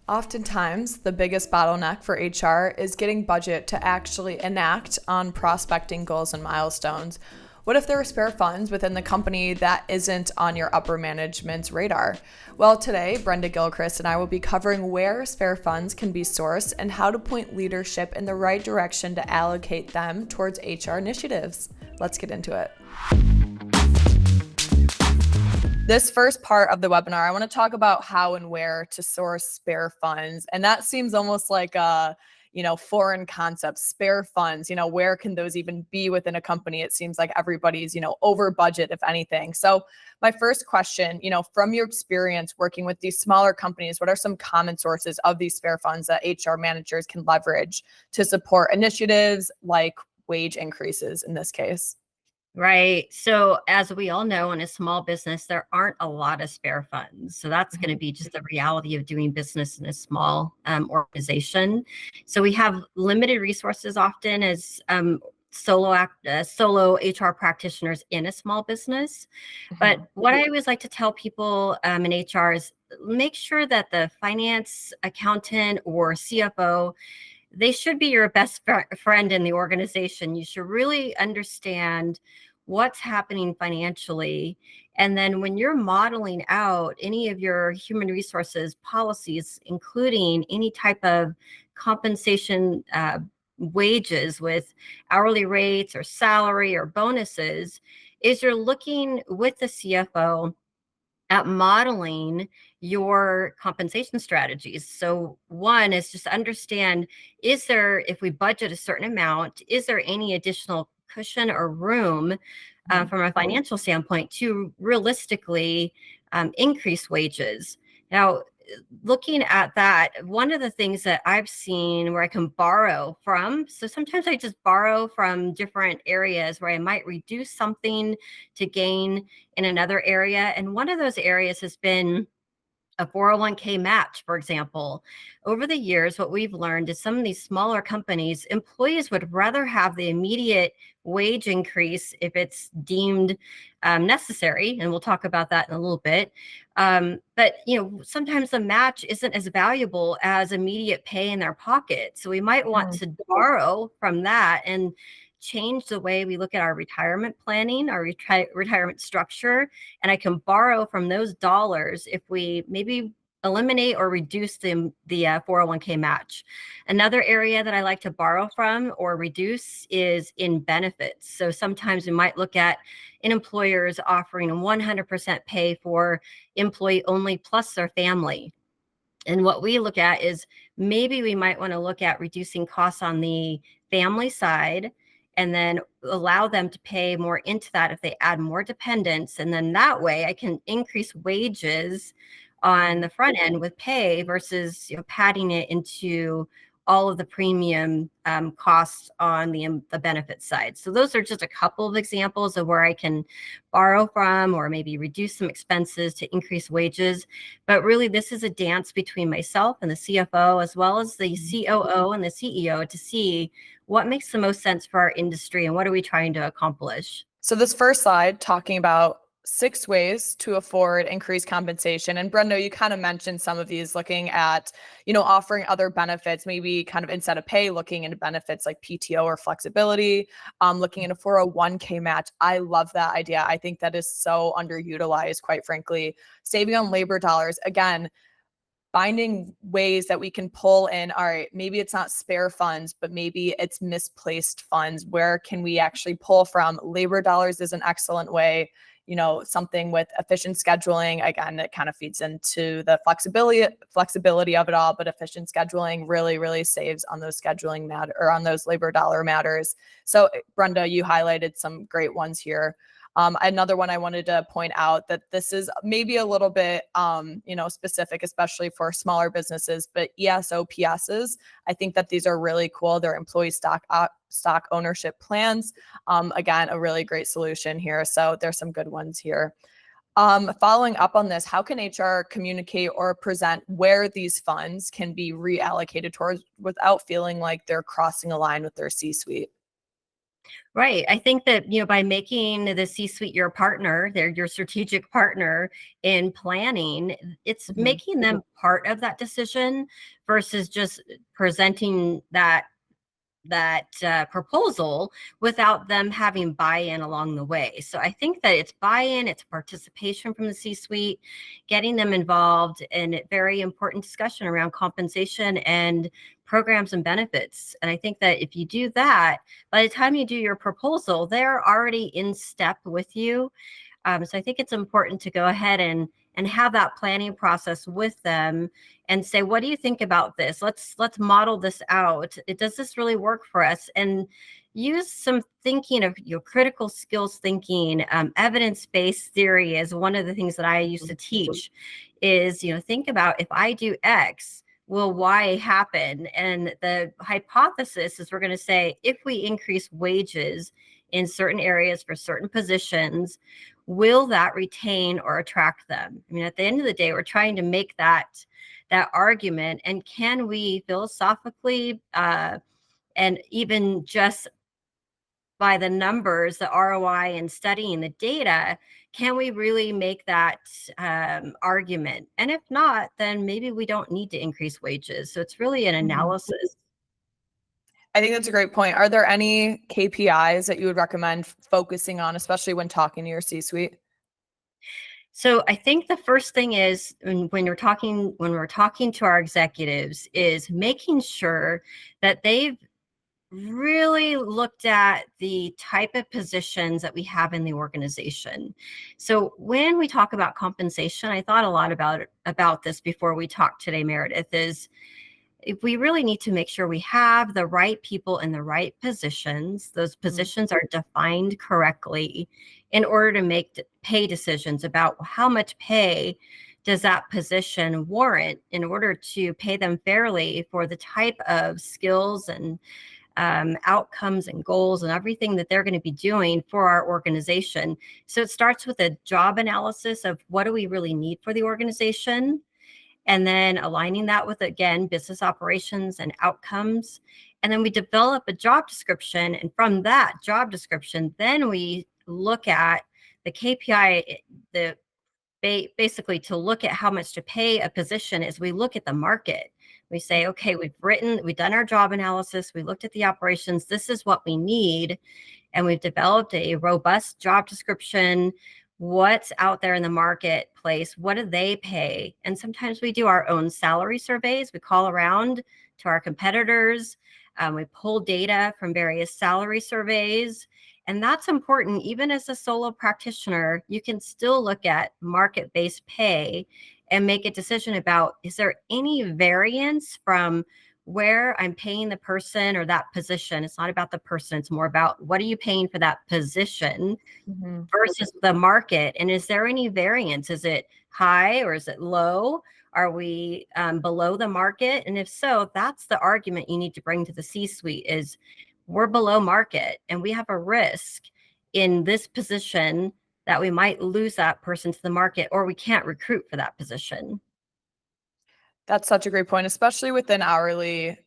Oftentimes, the biggest bottleneck for HR is getting budget to actually enact on prospecting goals and milestones. What if there are spare funds within the company that isn't on your upper management's radar? Well, today, Brenda Gilchrist and I will be covering where spare funds can be sourced and how to point leadership in the right direction to allocate them towards HR initiatives. Let's get into it. This first part of the webinar, I want to talk about how and where to source spare funds. And that seems almost like a, foreign concept, spare funds, where can those even be within a company? It seems like everybody's, over budget, if anything. So my first question, from your experience working with these smaller companies, what are some common sources of these spare funds that HR managers can leverage to support initiatives like wage increases in this case? Right. So as we all know, in a small business, there aren't a lot of spare funds. So that's going to be just the reality of doing business in a small organization. So we have limited resources often as solo HR practitioners in a small business. But what I always like to tell people in HR is make sure that the finance accountant or CFO, they should be your best friend in the organization. You should really understand what's happening financially. And then when you're modeling out any of your human resources policies, including any type of compensation wages with hourly rates or salary or bonuses, is you're looking with the CFO at modeling your compensation strategies. So one is just understand, is there, if we budget a certain amount, is there any additional cushion or room from a financial standpoint to realistically increase wages? Now, looking at that, one of the things that I've seen where I can borrow from, so sometimes I just borrow from different areas where I might reduce something to gain in another area. And one of those areas has been a 401k match, for example. Over the years, what we've learned is some of these smaller companies, employees would rather have the immediate wage increase if it's deemed necessary. And we'll talk about that in a little bit. But, sometimes the match isn't as valuable as immediate pay in their pocket. So we might want to borrow from that and change the way we look at our retirement planning, our retirement structure. And I can borrow from those dollars if we maybe eliminate or reduce the 401k match. Another area that I like to borrow from or reduce is in benefits. So sometimes we might look at an employers offering 100% pay for employee only plus their family. And what we look at is maybe we might want to look at reducing costs on the family side and then allow them to pay more into that if they add more dependents. And then that way I can increase wages on the front end with pay versus padding it into all of the premium costs on the benefit side. So those are just a couple of examples of where I can borrow from or maybe reduce some expenses to increase wages. But really, this is a dance between myself and the CFO, as well as the COO and the CEO, to see what makes the most sense for our industry and what are we trying to accomplish. So this first slide talking about 6 ways to afford increased compensation. And Brenda, you kind of mentioned some of these, looking at, offering other benefits, maybe kind of instead of pay, looking into benefits like PTO or flexibility, looking into 401k match. I love that idea. I think that is so underutilized, quite frankly. Saving on labor dollars, again, finding ways that we can pull in, all right, maybe it's not spare funds, but maybe it's misplaced funds. Where can we actually pull from? Labor dollars is an excellent way. Something with efficient scheduling, again, it kind of feeds into the flexibility of it all, but efficient scheduling really, really saves on those scheduling or on those labor dollar matters. So Brenda, you highlighted some great ones here. Another one I wanted to point out that this is maybe a little bit, specific, especially for smaller businesses, but ESOPSs, I think that these are really cool. They're employee stock ownership plans. Again, a really great solution here. So there's some good ones here. Following up on this, how can HR communicate or present where these funds can be reallocated towards without feeling like they're crossing a line with their C-suite? Right. I think that, by making the C-suite your partner, they're your strategic partner in planning, it's Mhm. making them part of that decision versus just presenting that proposal without them having buy-in along the way. So I think that it's buy-in, it's participation from the C-suite, getting them involved in a very important discussion around compensation and programs and benefits. And I think that if you do that, by the time you do your proposal, they're already in step with you. So I think it's important to go ahead and have that planning process with them and say, what do you think about this? Let's model this out. Does this really work for us? And use some thinking of your critical skills thinking. Evidence-based theory is one of the things that I used to teach. Is think about, if I do X, will Y happen? And the hypothesis is, we're going to say, if we increase wages in certain areas for certain positions, will that retain or attract them? I mean, at the end of the day, we're trying to make that argument. And can we philosophically and even just by the numbers, the ROI, and studying the data, can we really make that argument? And if not, then maybe we don't need to increase wages. So it's really an Mhm. analysis. I think that's a great point. Are there any KPIs that you would recommend focusing on, especially when talking to your C-suite? So I think the first thing is, when we're talking to our executives, is making sure that they've really looked at the type of positions that we have in the organization. So when we talk about compensation, I thought a lot about this before we talked today, Meredith, is if we really need to make sure we have the right people in the right positions, those Mhm. positions are defined correctly in order to make pay decisions about how much pay does that position warrant in order to pay them fairly for the type of skills and outcomes and goals and everything that they're going to be doing for our organization. So it starts with a job analysis of what do we really need for the organization, and then aligning that with, again, business operations and outcomes. And then we develop a job description. And from that job description, then we look at the KPI, the basically to look at how much to pay a position is we look at the market. We say, okay, we've done our job analysis. We looked at the operations. This is what we need. And we've developed a robust job description. What's out there in the marketplace? What do they pay? And sometimes we do our own salary surveys. We call around to our competitors. We pull data from various salary surveys. And that's important. Even as a solo practitioner, you can still look at market-based pay and make a decision about, is there any variance from where I'm paying the person or that position? It's not about the person. It's more about, what are you paying for that position Mhm. versus the market? And is there any variance? Is it high or is it low? Are we below the market? And if so, that's the argument you need to bring to the C-suite, is we're below market and we have a risk in this position that we might lose that person to the market, or we can't recruit for that position. That's such a great point, especially within hourly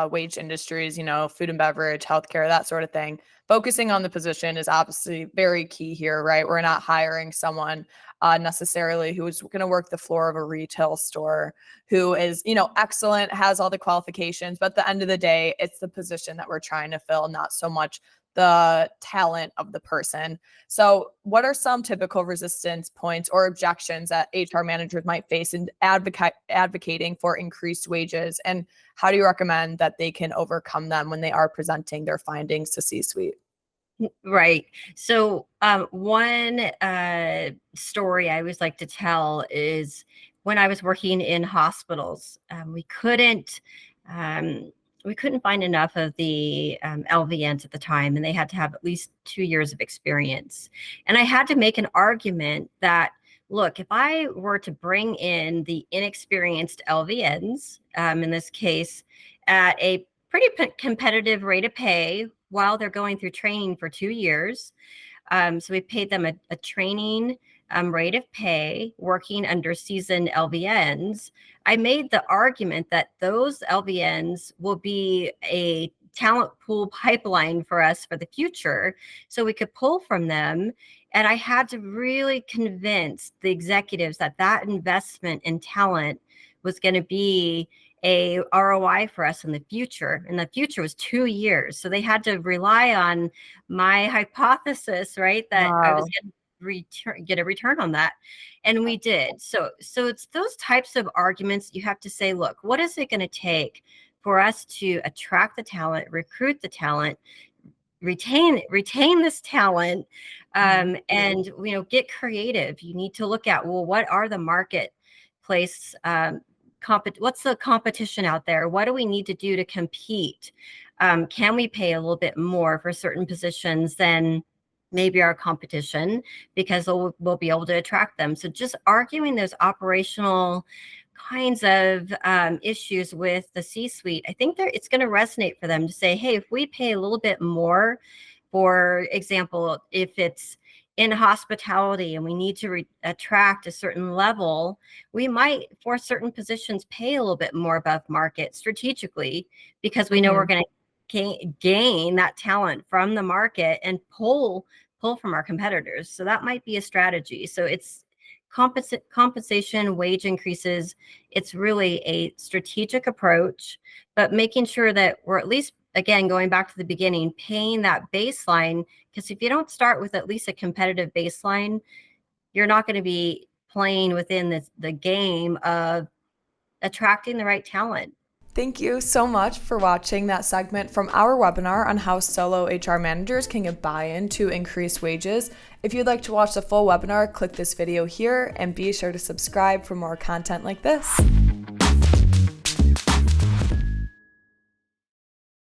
wage industries, food and beverage, healthcare, that sort of thing. Focusing on the position is obviously very key here, right? We're not hiring someone necessarily who is going to work the floor of a retail store, who is, excellent, has all the qualifications. But at the end of the day, it's the position that we're trying to fill, not so much the talent of the person. So, what are some typical resistance points or objections that HR managers might face in advocating for increased wages? And how do you recommend that they can overcome them when they are presenting their findings to C-suite? Right. So, one story I always like to tell is when I was working in hospitals, um, we couldn't find enough of the LVNs at the time, and they had to have at least 2 years of experience. And I had to make an argument that, look, if I were to bring in the inexperienced LVNs, in this case, at a pretty competitive rate of pay while they're going through training for 2 years. So we paid them a training rate of pay working under seasoned LVNs. I made the argument that those LVNs will be a talent pool pipeline for us for the future so we could pull from them. And I had to really convince the executives that that investment in talent was going to be a ROI for us in the future. And the future was 2 years. So they had to rely on my hypothesis, right? That I was Wow. going to get a return on that. And we did. So it's those types of arguments you have to say, look, what is it going to take for us to attract the talent, recruit the talent, retain this talent, and get creative. You need to look at, well, what are the marketplace what's the competition out there? What do we need to do to compete? Can we pay a little bit more for certain positions than maybe our competition, because we'll be able to attract them? So just arguing those operational kinds of issues with the C-suite, I think it's going to resonate for them to say, hey, if we pay a little bit more, for example, if it's in hospitality and we need to attract a certain level, we might, for certain positions, pay a little bit more above market strategically, because we know we're going to gain that talent from the market and pull from our competitors. So that might be a strategy. So it's compensation, wage increases. It's really a strategic approach, but making sure that we're at least, again, going back to the beginning, paying that baseline, because if you don't start with at least a competitive baseline, you're not going to be playing within the game of attracting the right talent. Thank you so much for watching that segment from our webinar on how solo HR managers can get buy-in to increase wages. If you'd like to watch the full webinar, click this video here and be sure to subscribe for more content like this.